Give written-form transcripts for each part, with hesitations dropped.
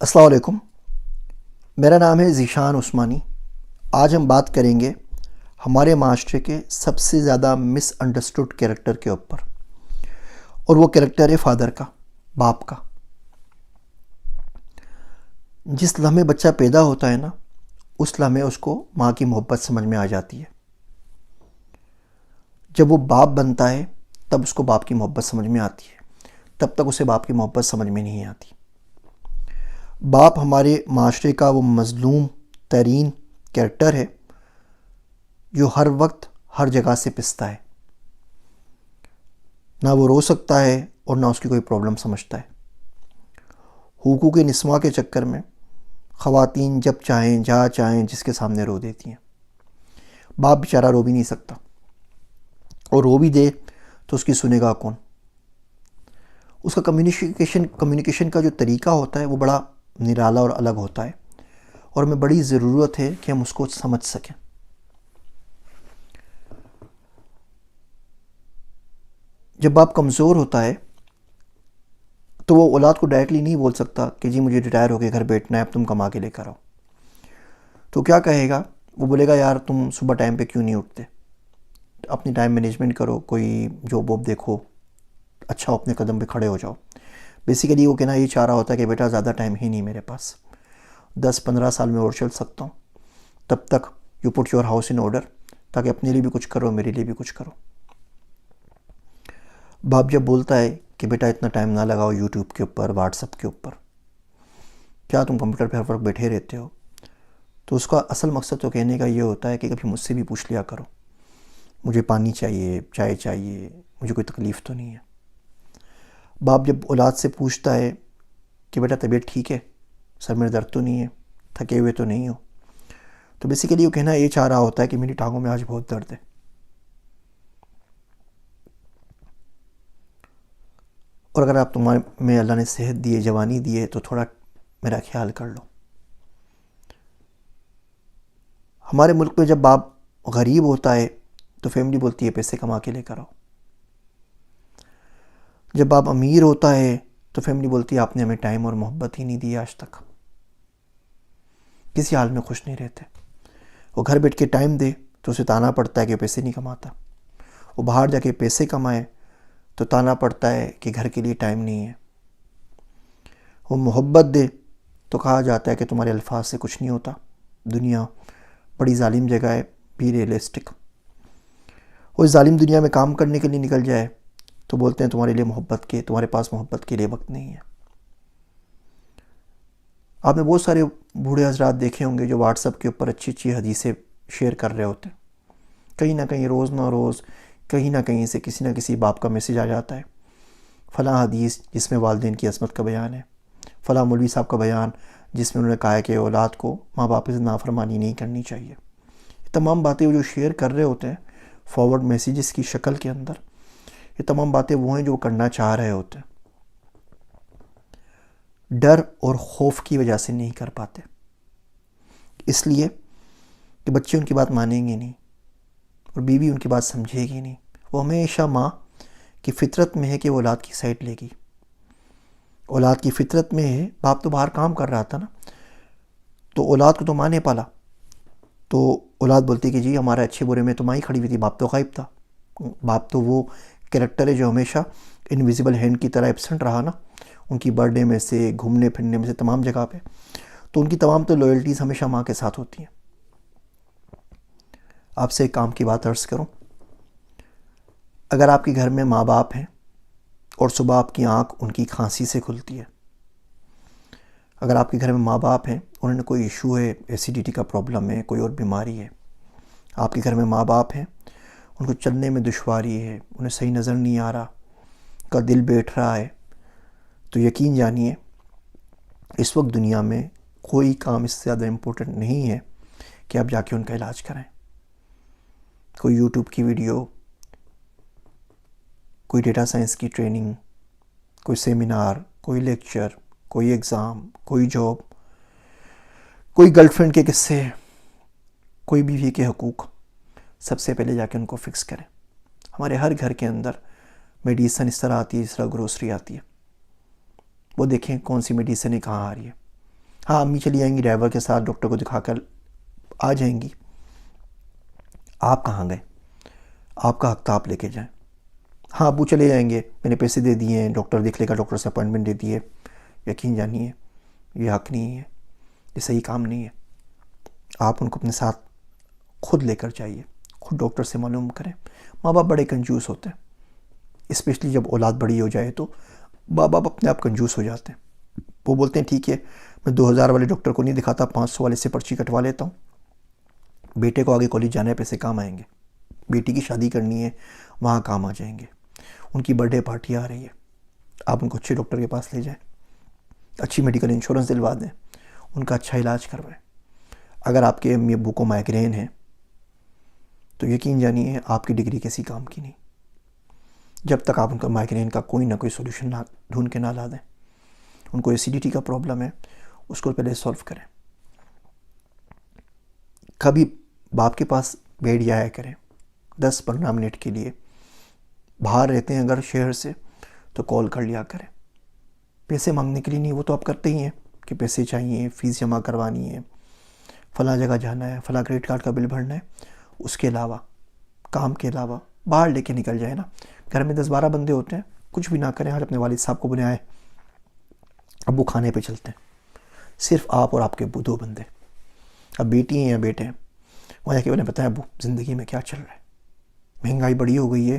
السلام علیکم، میرا نام ہے ذیشان عثمانی۔ آج ہم بات کریں گے ہمارے معاشرے کے سب سے زیادہ مس انڈرسٹوڈ کیریکٹر کے اوپر، اور وہ کیریکٹر ہے فادر کا، باپ کا۔ جس لمحے بچہ پیدا ہوتا ہے نا، اس لمحے اس کو ماں کی محبت سمجھ میں آ جاتی ہے۔ جب وہ باپ بنتا ہے تب اس کو باپ کی محبت سمجھ میں آتی ہے، تب تک اسے باپ کی محبت سمجھ میں نہیں آتی۔ باپ ہمارے معاشرے کا وہ مظلوم ترین کیریکٹر ہے جو ہر وقت ہر جگہ سے پستا ہے۔ نہ وہ رو سکتا ہے اور نہ اس کی کوئی پرابلم سمجھتا ہے۔ حقوق نسواں کے چکر میں خواتین جب چاہیں جہاں چاہیں جس کے سامنے رو دیتی ہیں۔ باپ بیچارہ رو بھی نہیں سکتا، اور رو بھی دے تو اس کی سنے گا کون؟ اس کا کمیونیکیشن کا جو طریقہ ہوتا ہے وہ بڑا نرالا اور الگ ہوتا ہے، اور ہمیں بڑی ضرورت ہے کہ ہم اس کو سمجھ سکیں۔ جب باپ کمزور ہوتا ہے تو وہ اولاد کو ڈائریکٹلی نہیں بول سکتا کہ جی مجھے ریٹائر ہو کے گھر بیٹھنا ہے، اب تم کما کے لے کر آؤ۔ تو کیا کہے گا؟ وہ بولے گا یار تم صبح ٹائم پہ کیوں نہیں اٹھتے، اپنی ٹائم مینجمنٹ کرو، کوئی جاب واب دیکھو، اچھا اپنے قدم پہ کھڑے ہو جاؤ۔ بیسیکلی وہ کہنا یہ چاہ رہا ہوتا ہے کہ بیٹا زیادہ ٹائم ہی نہیں میرے پاس، 10-15 سال میں اور چل سکتا ہوں، تب تک you put your house in order, تاکہ اپنے لیے بھی کچھ کرو، میرے لیے بھی کچھ کرو۔ باپ جب بولتا ہے کہ بیٹا اتنا ٹائم نہ لگاؤ یوٹیوب کے اوپر، واٹس ایپ کے اوپر، کیا تم کمپیوٹر پہ ہر وقت بیٹھے رہتے ہو، تو اس کا اصل مقصد تو کہنے کا یہ ہوتا ہے کہ کبھی مجھ سے بھی پوچھ لیا کرو، مجھے پانی چاہیے، چائے چاہیے، مجھے کوئی تکلیف تو نہیں ہے۔ باپ جب اولاد سے پوچھتا ہے کہ بیٹا طبیعت ٹھیک ہے، سر میں درد تو نہیں ہے، تھکے ہوئے تو نہیں ہو، تو بیسیکلی وہ کہنا یہ چاہ رہا ہوتا ہے کہ میری ٹانگوں میں آج بہت درد ہے۔ اور اگر آپ تمہارے میں اللہ نے صحت دی ہے، جوانی دی ہے، تو تھوڑا میرا خیال کر لو۔ ہمارے ملک میں جب باپ غریب ہوتا ہے تو فیملی بولتی ہے پیسے کما کے لے کر آؤ۔ جب باپ امیر ہوتا ہے تو فیملی بولتی ہے آپ نے ہمیں ٹائم اور محبت ہی نہیں دی آج تک، کسی حال میں خوش نہیں رہتے۔ وہ گھر بیٹھ کے ٹائم دے تو اسے تانا پڑتا ہے کہ وہ پیسے نہیں کماتا، وہ باہر جا کے پیسے کمائے تو تانا پڑتا ہے کہ گھر کے لیے ٹائم نہیں ہے۔ وہ محبت دے تو کہا جاتا ہے کہ تمہارے الفاظ سے کچھ نہیں ہوتا، دنیا بڑی ظالم جگہ ہے، بی ریئلسٹک۔ وہ اس ظالم دنیا میں کام کرنے کے لیے نکل جائے تو بولتے ہیں تمہارے پاس محبت کے لیے وقت نہیں ہے۔ آپ نے بہت سارے بوڑھے حضرات دیکھے ہوں گے جو واٹس ایپ کے اوپر اچھی اچھی حدیثیں شیئر کر رہے ہوتے ہیں۔ کہیں نہ کہیں روز نہ روز کہیں نہ کہیں سے کسی نہ کسی باپ کا میسیج آ جاتا ہے، فلاں حدیث جس میں والدین کی عظمت کا بیان ہے، فلاں مولوی صاحب کا بیان جس میں انہوں نے کہا ہے کہ اولاد کو ماں باپ سے نافرمانی نہیں کرنی چاہیے۔ یہ تمام باتیں وہ جو شیئر کر رہے ہوتے ہیں فارورڈ میسیجز کی شکل کے اندر، یہ تمام باتیں وہ ہیں جو وہ کرنا چاہ رہے ہوتے ہیں، ڈر اور خوف کی وجہ سے نہیں کر پاتے، اس لیے کہ بچے ان کی بات مانیں گے نہیں اور بیوی ان کی بات سمجھے گی نہیں۔ وہ ہمیشہ ماں کی فطرت میں ہے کہ وہ اولاد کی سائڈ لے گی، اولاد کی فطرت میں ہے۔ باپ تو باہر کام کر رہا تھا نا، تو اولاد کو تو ماں نے پالا، تو اولاد بولتی کہ جی ہمارے اچھے برے میں تو ماں ہی کھڑی ہوئی تھی، باپ تو غائب تھا۔ باپ تو وہ کریکٹر ہے جو ہمیشہ انویزیبل ہینڈ کی طرح ایبسنٹ رہا نا، ان کی برتھ ڈے میں سے، گھومنے پھرنے میں سے، تمام جگہ پہ، تو ان کی تمام تو لائلٹیز ہمیشہ ماں کے ساتھ ہوتی ہیں۔ آپ سے ایک کام کی بات عرض کروں، اگر آپ کے گھر میں ماں باپ ہیں اور صبح آپ کی آنکھ ان کی کھانسی سے کھلتی ہے، اگر آپ کے گھر میں ماں باپ ہیں، انہوں نے کوئی ایشو ہے، ایسیڈیٹی کا پرابلم ہے، کوئی اور بیماری ہے، آپ کے گھر میں ماں باپ ہیں، ان کو چلنے میں دشواری ہے، انہیں صحیح نظر نہیں آ رہا، ان کا دل بیٹھ رہا ہے، تو یقین جانیے اس وقت دنیا میں کوئی کام اس سے زیادہ امپورٹنٹ نہیں ہے کہ آپ جا کے ان کا علاج کریں۔ کوئی یوٹیوب کی ویڈیو، کوئی ڈیٹا سائنس کی ٹریننگ، کوئی سیمینار، کوئی لیکچر، کوئی ایگزام، کوئی جاب، کوئی گرل فرینڈ کے قصے، کوئی بیوی کے حقوق، سب سے پہلے جا کے ان کو فکس کریں۔ ہمارے ہر گھر کے اندر میڈیسن اس طرح آتی ہے جس طرح گروسری آتی ہے، وہ دیکھیں کون سی میڈیسن کہاں آ رہی ہے۔ ہاں امی چلی جائیں گی ڈرائیور کے ساتھ، ڈاکٹر کو دکھا کر آ جائیں گی. آپ کہاں گئے؟ آپ کا حق تھا آپ لے کے جائیں. ہاں ابو چلے جائیں گے، میں نے پیسے دے دیے ہیں، ڈاکٹر دیکھ لے گا، ڈاکٹر سے اپوائنٹمنٹ دے دی ہے. یقین جانیے یہ حق نہیں ہے، یہ صحیح کام نہیں ہے. آپ ان کو اپنے ساتھ خود لے کر جائیے، خود ڈاکٹر سے معلوم کریں. ماں باپ بڑے کنجوس ہوتے ہیں، اسپیشلی جب اولاد بڑی ہو جائے تو ماں باپ اپنے آپ کنجوس ہو جاتے ہیں. وہ بولتے ہیں ٹھیک ہے میں 2000 والے ڈاکٹر کو نہیں دکھاتا، 500 والے سے پرچی کٹوا لیتا ہوں. بیٹے کو آگے کالج جانا ہے، پیسے کام آئیں گے. بیٹی کی شادی کرنی ہے، وہاں کام آ جائیں گے. ان کی برتھ ڈے پارٹی آ رہی ہے، آپ ان کو اچھے ڈاکٹر کے پاس لے جائیں، اچھی میڈیکل انشورنس دلوا دیں، ان کا اچھا علاج کروائیں. اگر آپ کے امی ابو کو مائیگرین ہے تو یقین جانیے آپ کی ڈگری کسی کام کی نہیں، جب تک آپ ان کا مائیگرین کا کوئی نہ کوئی سولوشن نہ ڈھونڈ کے نہ لا دیں. ان کو ایسیڈیٹی کا پرابلم ہے، اس کو پہلے سولو کریں. کبھی باپ کے پاس بیٹھ جایا کریں 10-15 منٹ کے لیے. باہر رہتے ہیں اگر شہر سے تو کال کر لیا کریں. پیسے مانگنے کے لیے نہیں، وہ تو آپ کرتے ہی ہیں کہ پیسے چاہیے، فیس جمع کروانی ہے، فلاں جگہ جانا ہے، فلاں کریڈٹ کارڈ کا بل بھرنا ہے. اس کے علاوہ کام کے علاوہ باہر لے کے نکل جائے نا. گھر میں 10-12 بندے ہوتے ہیں، کچھ بھی نہ کریں. آج اپنے والد صاحب کو بنائیں، ابو کھانے پہ چلتے ہیں، صرف آپ اور آپ کے ابو 2 بندے. اب بیٹی ہیں یا بیٹے ہیں، وہاں جا کے انہیں پتہ ہے ابو زندگی میں کیا چل رہا ہے، مہنگائی بڑی ہو گئی ہے،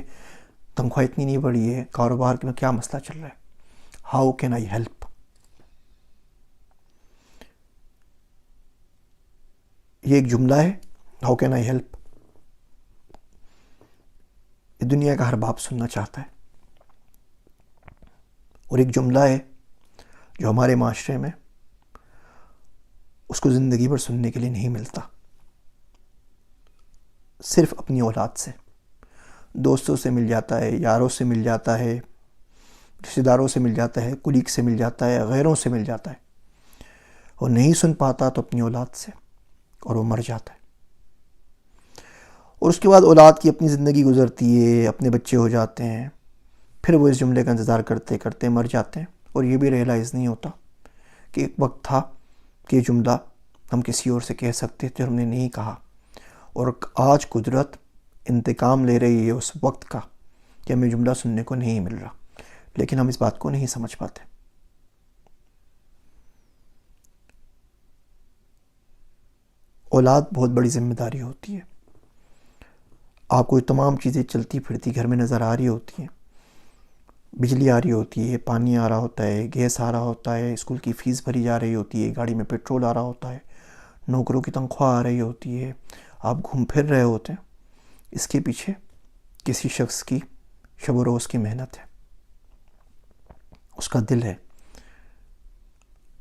تنخواہ اتنی نہیں بڑھی ہے، کاروبار میں کیا مسئلہ چل رہا ہے، ہاؤ کین آئی ہیلپ. یہ ایک جملہ ہے، ہاؤ کین آئی ہیلپ. یہ دنیا کا ہر باپ سننا چاہتا ہے. اور ایک جملہ ہے جو ہمارے معاشرے میں اس کو زندگی بھر سننے کے لیے نہیں ملتا. صرف اپنی اولاد سے، دوستوں سے مل جاتا ہے، یاروں سے مل جاتا ہے، رشتہ داروں سے مل جاتا ہے، کولیگ سے مل جاتا ہے، غیروں سے مل جاتا ہے. اور نہیں سن پاتا تو اپنی اولاد سے، اور وہ مر جاتا ہے. اور اس کے بعد اولاد کی اپنی زندگی گزرتی ہے، اپنے بچے ہو جاتے ہیں، پھر وہ اس جملے کا انتظار کرتے کرتے مر جاتے ہیں. اور یہ بھی ریئلائز نہیں ہوتا کہ ایک وقت تھا کہ یہ جملہ ہم کسی اور سے کہہ سکتے تھے، ہم نے نہیں کہا. اور آج قدرت انتقام لے رہی ہے اس وقت کا کہ ہمیں جملہ سننے کو نہیں مل رہا، لیکن ہم اس بات کو نہیں سمجھ پاتے. اولاد بہت بڑی ذمہ داری ہوتی ہے. آپ کو یہ تمام چیزیں چلتی پھرتی گھر میں نظر آ رہی ہوتی ہیں، بجلی آ رہی ہوتی ہے، پانی آ رہا ہوتا ہے، گیس آ رہا ہوتا ہے، اسکول کی فیس بھری جا رہی ہوتی ہے، گاڑی میں پیٹرول آ رہا ہوتا ہے، نوکروں کی تنخواہ آ رہی ہوتی ہے، آپ گھوم پھر رہے ہوتے ہیں. اس کے پیچھے کسی شخص کی شب و روز کی محنت ہے، اس کا دل ہے.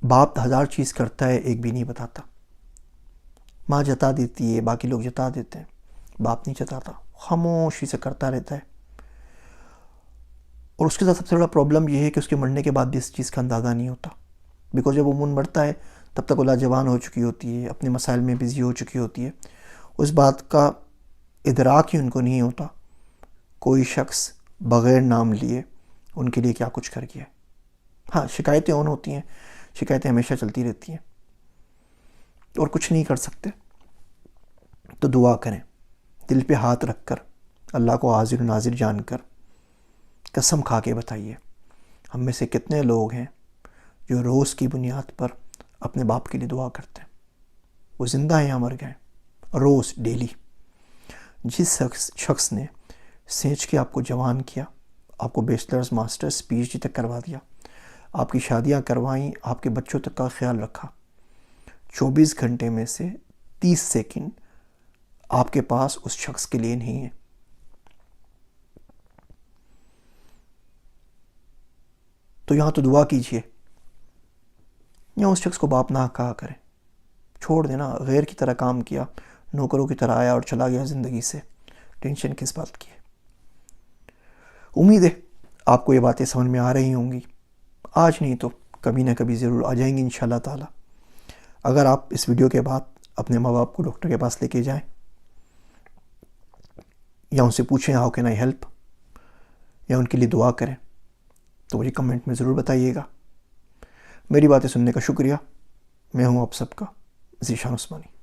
باپ 1000 چیز کرتا ہے، ایک بھی نہیں بتاتا. ماں جتا دیتی ہے، باقی لوگ جتا دیتے ہیں، باپ نہیں جتاتا، خاموشی سے کرتا رہتا ہے. اور اس کے ساتھ سب سے بڑا پرابلم یہ ہے کہ اس کے مرنے کے بعد بھی اس چیز کا اندازہ نہیں ہوتا. بیکاز جب وہ مرتا ہے تب تک اولاد جوان ہو چکی ہوتی ہے، اپنے مسائل میں بزی ہو چکی ہوتی ہے. اس بات کا ادراک ہی ان کو نہیں ہوتا کوئی شخص بغیر نام لیے ان کے لیے کیا کچھ کر گیا. ہاں شکایتیں اون ہوتی ہیں، شکایتیں ہمیشہ چلتی رہتی ہیں، اور کچھ نہیں کر سکتے. تو دعا کریں، دل پہ ہاتھ رکھ کر، اللہ کو حاضر و ناظر جان کر قسم کھا کے بتائیے ہم میں سے کتنے لوگ ہیں جو روز کی بنیاد پر اپنے باپ کے لیے دعا کرتے ہیں. وہ زندہ ہیں یا مر گئے، روز ڈیلی. جس شخص نے سینچ کے آپ کو جوان کیا، آپ کو bachelors masters P H D تک کروا دیا، آپ کی شادیاں کروائیں، آپ کے بچوں تک کا خیال رکھا، 24 گھنٹے میں سے 30 سیکنڈ آپ کے پاس اس شخص کے لیے نہیں ہے. تو یہاں تو دعا کیجئے، یا اس شخص کو باپ نہ کہا کریں، چھوڑ دینا. غیر کی طرح کام کیا، نوکروں کی طرح آیا اور چلا گیا زندگی سے، ٹینشن کس بات کی ہے. امید ہے آپ کو یہ باتیں سمجھ میں آ رہی ہوں گی. آج نہیں تو کبھی نہ کبھی ضرور آ جائیں گی انشاءاللہ تعالی. اگر آپ اس ویڈیو کے بعد اپنے ماں باپ کو ڈاکٹر کے پاس لے کے جائیں، یا ان سے پوچھیں ہاؤ کین آئی ہیلپ، یا ان کے لیے دعا کریں، تو مجھے کمنٹ میں ضرور بتائیے گا. میری باتیں سننے کا شکریہ. میں ہوں آپ سب کا ذیشان عثمانی۔